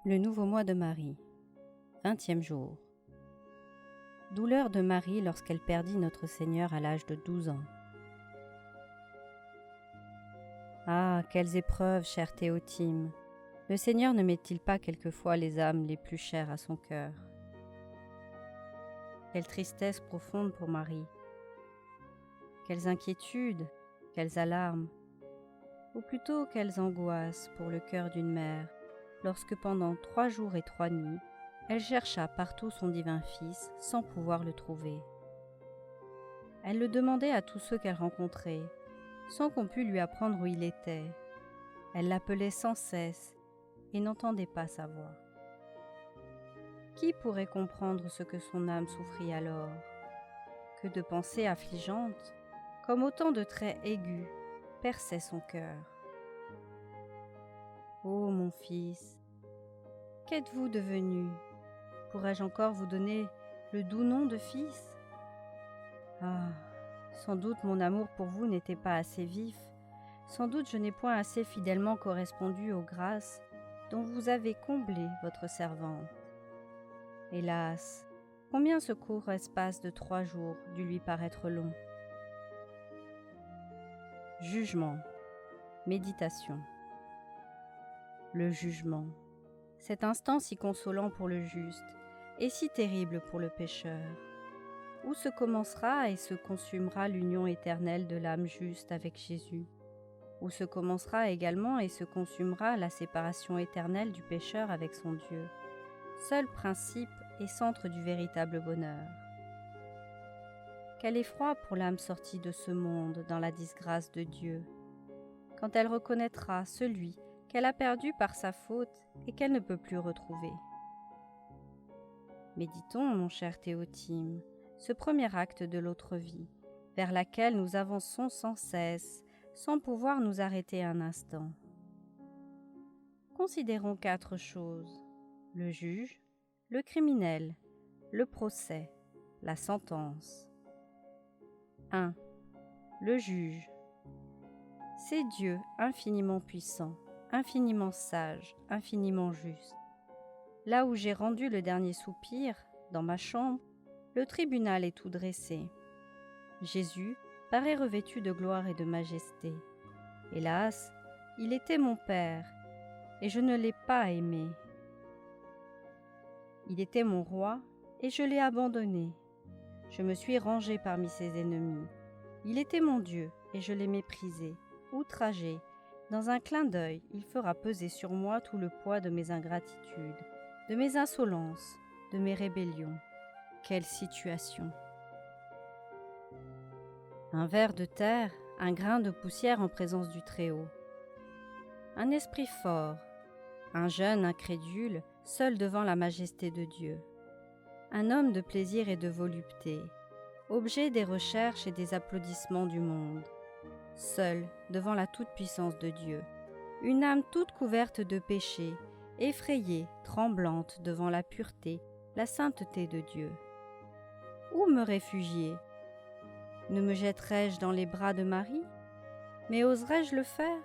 Le nouveau mois de Marie, 20e jour. Douleur de Marie lorsqu'elle perdit notre Seigneur à l'âge de 12 ans. Ah, quelles épreuves, chère Théotime! Le Seigneur ne met-il pas quelquefois les âmes les plus chères à son cœur? Quelle tristesse profonde pour Marie! Quelles inquiétudes, quelles alarmes, ou plutôt quelles angoisses pour le cœur d'une mère, lorsque pendant 3 jours et 3 nuits, elle chercha partout son divin Fils sans pouvoir le trouver. Elle le demandait à tous ceux qu'elle rencontrait, sans qu'on pût lui apprendre où il était. Elle l'appelait sans cesse et n'entendait pas sa voix. Qui pourrait comprendre ce que son âme souffrit alors? Que de pensées affligeantes, comme autant de traits aigus, perçaient son cœur. Ô mon fils, qu'êtes-vous devenu? Pourrais-je encore vous donner le doux nom de fils? Ah, sans doute mon amour pour vous n'était pas assez vif, sans doute je n'ai point assez fidèlement correspondu aux grâces dont vous avez comblé votre servante. Hélas, combien ce court espace de 3 jours dut lui paraître long. Jugement, méditation. Le jugement, cet instant si consolant pour le juste et si terrible pour le pécheur, où se commencera et se consumera l'union éternelle de l'âme juste avec Jésus, où se commencera également et se consumera la séparation éternelle du pécheur avec son Dieu, seul principe et centre du véritable bonheur. Quel effroi pour l'âme sortie de ce monde dans la disgrâce de Dieu, quand elle reconnaîtra celui qu'elle a perdu par sa faute et qu'elle ne peut plus retrouver. Méditons, mon cher Théotime, ce premier acte de l'autre vie, vers laquelle nous avançons sans cesse, sans pouvoir nous arrêter un instant. Considérons 4 choses: le juge, le criminel, le procès, la sentence. 1. Le juge. C'est Dieu infiniment puissant, infiniment sage, infiniment juste. Là où j'ai rendu le dernier soupir, dans ma chambre, le tribunal est tout dressé. Jésus paraît revêtu de gloire et de majesté. Hélas, il était mon Père, et je ne l'ai pas aimé. Il était mon roi, et je l'ai abandonné. Je me suis rangé parmi ses ennemis. Il était mon Dieu, et je l'ai méprisé, outragé. Dans un clin d'œil, il fera peser sur moi tout le poids de mes ingratitudes, de mes insolences, de mes rébellions. Quelle situation! Un ver de terre, un grain de poussière en présence du Très-Haut. Un esprit fort, un jeune incrédule, seul devant la majesté de Dieu. Un homme de plaisir et de volupté, objet des recherches et des applaudissements du monde, seul devant la toute-puissance de Dieu. Une âme toute couverte de péché, effrayée, tremblante devant la pureté, la sainteté de Dieu. Où me réfugier? Ne me jetterai-je dans les bras de Marie? Mais oserais-je le faire?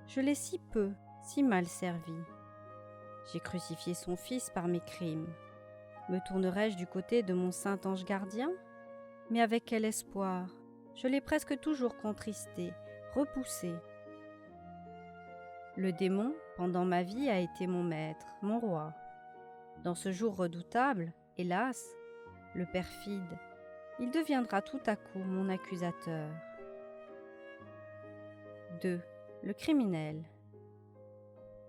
Je l'ai si peu, si mal servi. J'ai crucifié son Fils par mes crimes. Me tournerai-je du côté de mon saint ange gardien? Mais avec quel espoir! Je l'ai presque toujours contristé, repoussé. Le démon, pendant ma vie, a été mon maître, mon roi. Dans ce jour redoutable, hélas, le perfide, il deviendra tout à coup mon accusateur. 2. Le criminel.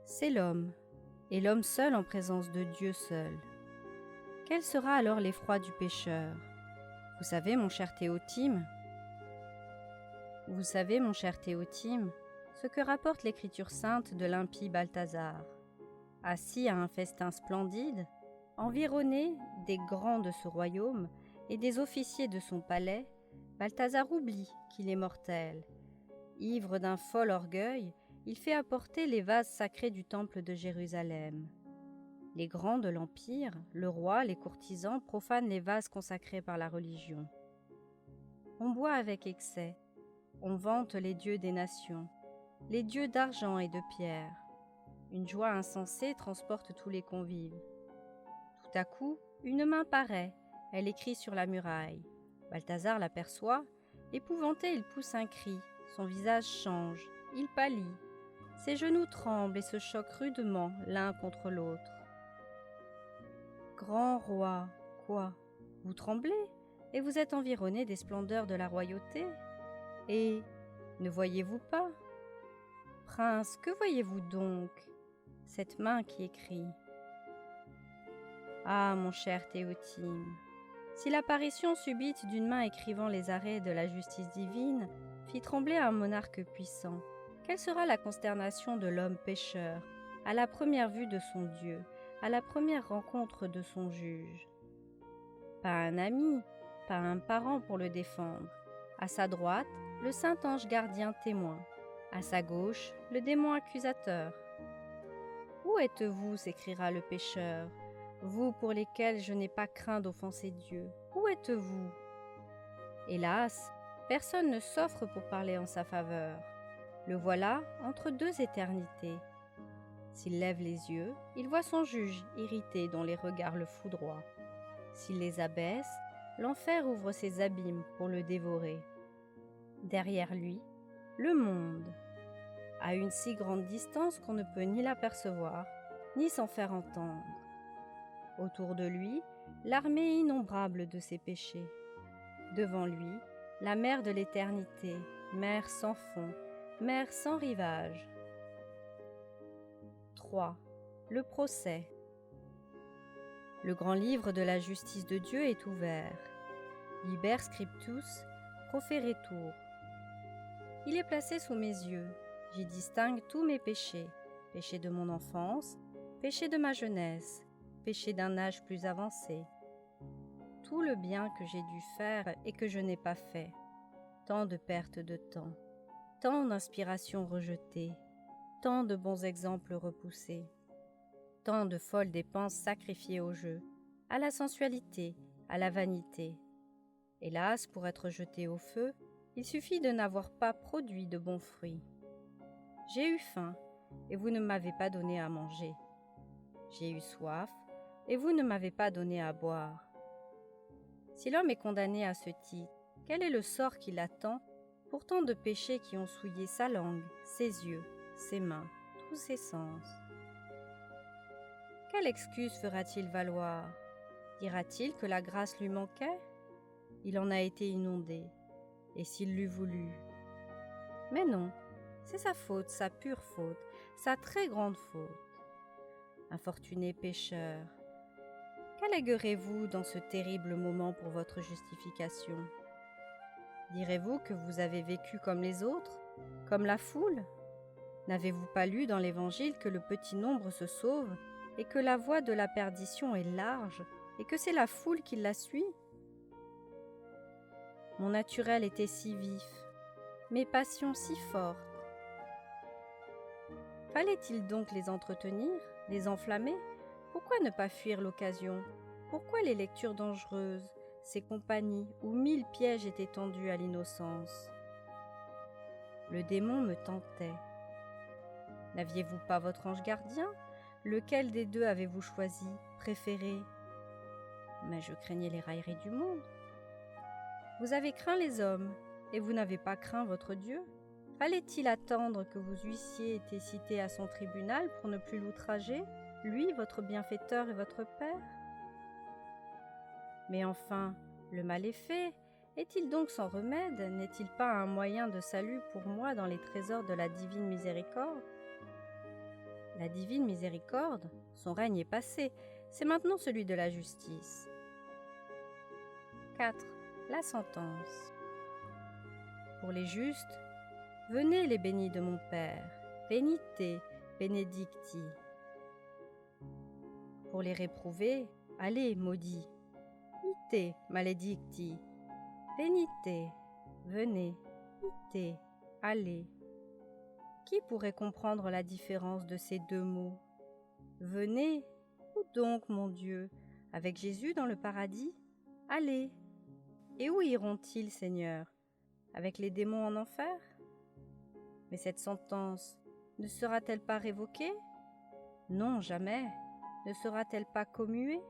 C'est l'homme, et l'homme seul en présence de Dieu seul. Quel sera alors l'effroi du pécheur? Vous savez, mon cher Théotime, ce que rapporte l'écriture sainte de l'impie Balthazar. Assis à un festin splendide, environné des grands de ce royaume et des officiers de son palais, Balthazar oublie qu'il est mortel. Ivre d'un fol orgueil, il fait apporter les vases sacrés du temple de Jérusalem. Les grands de l'Empire, le roi, les courtisans profanent les vases consacrés par la religion. On boit avec excès, on vante les dieux des nations, les dieux d'argent et de pierre. Une joie insensée transporte tous les convives. Tout à coup, une main paraît, elle écrit sur la muraille. Balthazar l'aperçoit. Épouvanté, il pousse un cri, son visage change, il pâlit. Ses genoux tremblent et se choquent rudement l'un contre l'autre. Grand roi, quoi? Vous tremblez, et vous êtes environné des splendeurs de la royauté. Et ne voyez-vous pas? Prince, que voyez-vous donc? Cette main qui écrit. Ah, mon cher Théotime, si l'apparition subite d'une main écrivant les arrêts de la justice divine fit trembler un monarque puissant, quelle sera la consternation de l'homme pécheur à la première vue de son Dieu, à la première rencontre de son juge? Pas un ami, pas un parent pour le défendre. À sa droite, le saint ange gardien témoin. À sa gauche, le démon accusateur. Où êtes-vous, s'écriera le pécheur, vous pour lesquels je n'ai pas craint d'offenser Dieu? Où êtes-vous? Hélas, personne ne s'offre pour parler en sa faveur. Le voilà entre deux éternités. S'il lève les yeux, il voit son juge irrité dont les regards le foudroient. S'il les abaisse, l'enfer ouvre ses abîmes pour le dévorer. Derrière lui, le monde, à une si grande distance qu'on ne peut ni l'apercevoir, ni s'en faire entendre. Autour de lui, l'armée innombrable de ses péchés. Devant lui, la mer de l'éternité, mer sans fond, mer sans rivage. 3. Le procès. Le grand livre de la justice de Dieu est ouvert. Liber scriptus proferetur. Il est placé sous mes yeux. J'y distingue tous mes péchés. Péchés de mon enfance, péchés de ma jeunesse, péchés d'un âge plus avancé. Tout le bien que j'ai dû faire et que je n'ai pas fait. Tant de pertes de temps, tant d'inspirations rejetées, tant de bons exemples repoussés, tant de folles dépenses sacrifiées au jeu, à la sensualité, à la vanité. Hélas, pour être jeté au feu, il suffit de n'avoir pas produit de bons fruits. J'ai eu faim, et vous ne m'avez pas donné à manger. J'ai eu soif, et vous ne m'avez pas donné à boire. Si l'homme est condamné à ce titre, quel est le sort qui l'attend pour tant de péchés qui ont souillé sa langue, ses yeux, ses mains, tous ses sens? Quelle excuse fera-t-il valoir? Dira-t-il que la grâce lui manquait? Il en a été inondé, et s'il l'eût voulu. Mais non, c'est sa faute, sa pure faute, sa très grande faute. Infortuné pécheur, qu'alléguerez-vous dans ce terrible moment pour votre justification? Direz-vous que vous avez vécu comme les autres, comme la foule? N'avez-vous pas lu dans l'Évangile que le petit nombre se sauve et que la voie de la perdition est large et que c'est la foule qui la suit? Mon naturel était si vif, mes passions si fortes. Fallait-il donc les entretenir, les enflammer? Pourquoi ne pas fuir l'occasion? Pourquoi les lectures dangereuses, ces compagnies où 1000 pièges étaient tendus à l'innocence? Le démon me tentait. N'aviez-vous pas votre ange gardien? Lequel des deux avez-vous choisi, préféré? Mais je craignais les railleries du monde. Vous avez craint les hommes, et vous n'avez pas craint votre Dieu? Fallait-il attendre que vos huissiers aient été cités à son tribunal pour ne plus l'outrager, lui, votre bienfaiteur et votre Père? Mais enfin, le mal est fait. Est-il donc sans remède? N'est-il pas un moyen de salut pour moi dans les trésors de la divine miséricorde? La divine miséricorde, son règne est passé, c'est maintenant celui de la justice. 4. La sentence. Pour les justes, venez les bénis de mon Père, venite, benedicti. Pour les réprouvés, allez, maudits, ite, maledicti, venite, venez, ite, allez. Qui pourrait comprendre la différence de ces deux mots? Venez, où donc, mon Dieu? Avec Jésus dans le paradis? Allez. Et où iront-ils, Seigneur? Avec les démons en enfer? Mais cette sentence ne sera-t-elle pas révoquée? Non, jamais. Ne sera-t-elle pas commuée?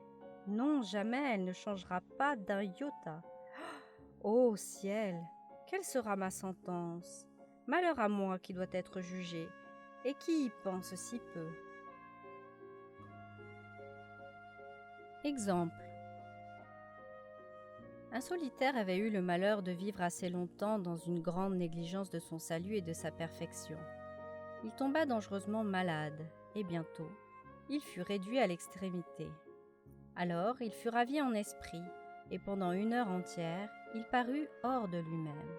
Non, jamais, elle ne changera pas d'un iota. Ô ciel, quelle sera ma sentence? Malheur à moi qui doit être jugé, et qui y pense si peu. Exemple. Un solitaire avait eu le malheur de vivre assez longtemps dans une grande négligence de son salut et de sa perfection. Il tomba dangereusement malade, et bientôt, il fut réduit à l'extrémité. Alors, il fut ravi en esprit, et pendant 1 heure entière, il parut hors de lui-même.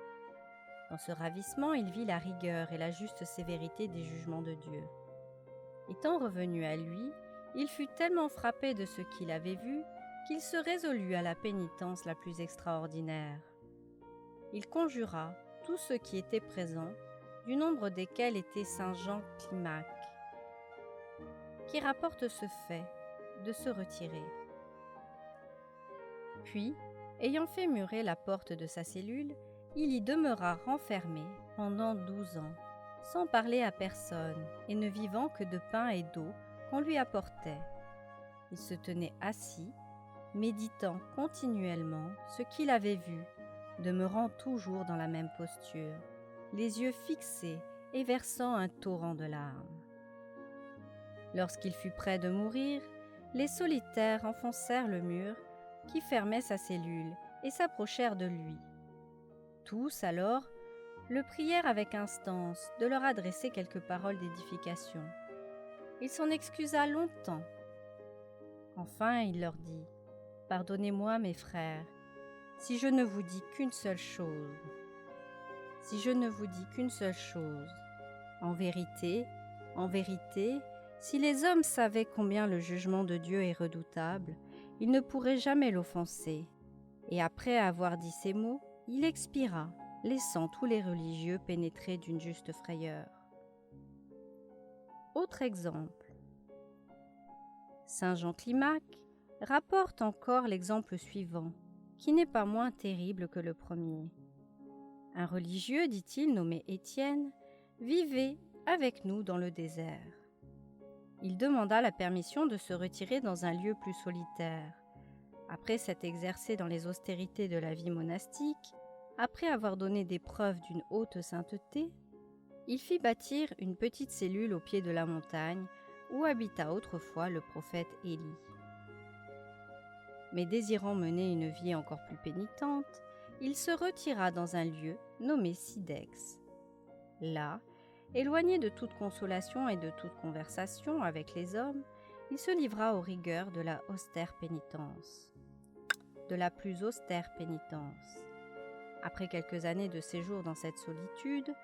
Dans ce ravissement, il vit la rigueur et la juste sévérité des jugements de Dieu. Étant revenu à lui, il fut tellement frappé de ce qu'il avait vu qu'il se résolut à la pénitence la plus extraordinaire. Il conjura tous ceux qui étaient présents, du nombre desquels était saint Jean Climac, qui rapporte ce fait, de se retirer. Puis, ayant fait murer la porte de sa cellule, il y demeura renfermé pendant 12 ans, sans parler à personne et ne vivant que de pain et d'eau qu'on lui apportait. Il se tenait assis, méditant continuellement ce qu'il avait vu, demeurant toujours dans la même posture, les yeux fixés et versant un torrent de larmes. Lorsqu'il fut près de mourir, les solitaires enfoncèrent le mur qui fermait sa cellule et s'approchèrent de lui. Tous, alors, le prièrent avec instance de leur adresser quelques paroles d'édification. Il s'en excusa longtemps. Enfin, il leur dit : « Pardonnez-moi, mes frères, si je ne vous dis qu'une seule chose. Si je ne vous dis qu'une seule chose. En vérité, si les hommes savaient combien le jugement de Dieu est redoutable, ils ne pourraient jamais l'offenser. » Et après avoir dit ces mots, il expira, laissant tous les religieux pénétrés d'une juste frayeur. Autre exemple. Saint Jean Climac rapporte encore l'exemple suivant, qui n'est pas moins terrible que le premier. Un religieux, dit-il, nommé Étienne, vivait avec nous dans le désert. Il demanda la permission de se retirer dans un lieu plus solitaire. Après s'être exercé dans les austérités de la vie monastique, après avoir donné des preuves d'une haute sainteté, il fit bâtir une petite cellule au pied de la montagne où habita autrefois le prophète Élie. Mais désirant mener une vie encore plus pénitente, il se retira dans un lieu nommé Sidex. Là, éloigné de toute consolation et de toute conversation avec les hommes, il se livra aux rigueurs de la austère pénitence. De la plus austère pénitence. Après quelques années de séjour dans cette solitude,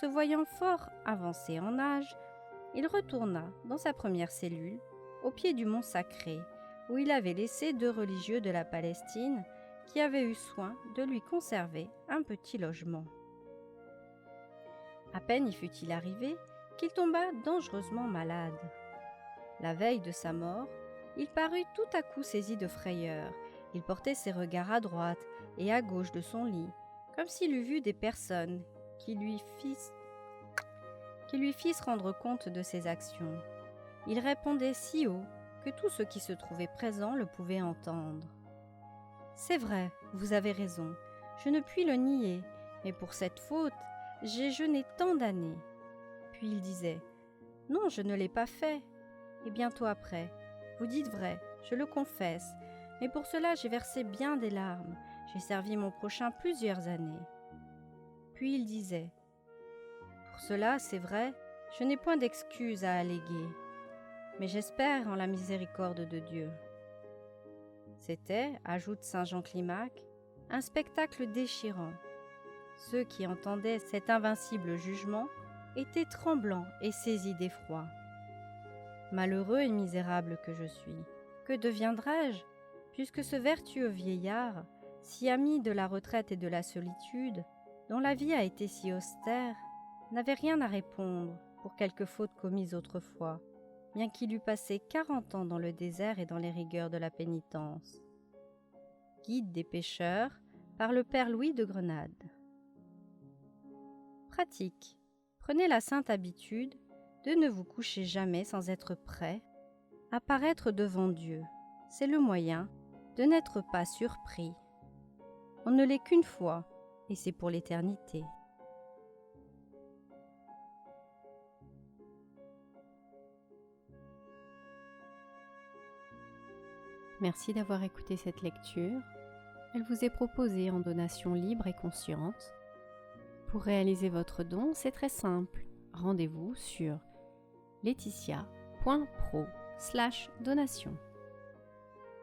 se voyant fort avancé en âge, il retourna dans sa première cellule, au pied du mont Sacré, où il avait laissé 2 religieux de la Palestine qui avaient eu soin de lui conserver un petit logement. À peine y fut-il arrivé qu'il tomba dangereusement malade. La veille de sa mort, il parut tout à coup saisi de frayeur. Il portait ses regards à droite et à gauche de son lit, comme s'il eût vu des personnes qui lui fissent rendre compte de ses actions. Il répondait si haut que tous ceux qui se trouvaient présents le pouvaient entendre. « C'est vrai, vous avez raison, je ne puis le nier, mais pour cette faute, j'ai jeûné tant d'années. » Puis il disait : « Non, je ne l'ai pas fait. » Et bientôt après : « Vous dites vrai, je le confesse, mais pour cela j'ai versé bien des larmes, j'ai servi mon prochain plusieurs années. » Puis il disait : « Pour cela, c'est vrai, je n'ai point d'excuse à alléguer, mais j'espère en la miséricorde de Dieu. » C'était, ajoute saint Jean Climac, un spectacle déchirant. Ceux qui entendaient cet invincible jugement étaient tremblants et saisis d'effroi. Malheureux et misérable que je suis, que deviendrai-je, puisque ce vertueux vieillard, si ami de la retraite et de la solitude, dont la vie a été si austère, n'avait rien à répondre pour quelque faute commise autrefois, bien qu'il eût passé 40 ans dans le désert et dans les rigueurs de la pénitence. Guide des pécheurs par le Père Louis de Grenade. Pratique. Prenez la sainte habitude de ne vous coucher jamais sans être prêt à paraître devant Dieu. C'est le moyen de n'être pas surpris. On ne l'est qu'une fois, et c'est pour l'éternité. Merci d'avoir écouté cette lecture. Elle vous est proposée en donation libre et consciente. Pour réaliser votre don, c'est très simple. Rendez-vous sur laetitia.pro/donation.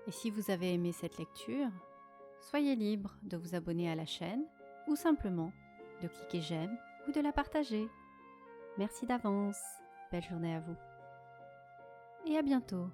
Et si vous avez aimé cette lecture, soyez libre de vous abonner à la chaîne ou simplement de cliquer j'aime ou de la partager. Merci d'avance. Belle journée à vous. Et à bientôt.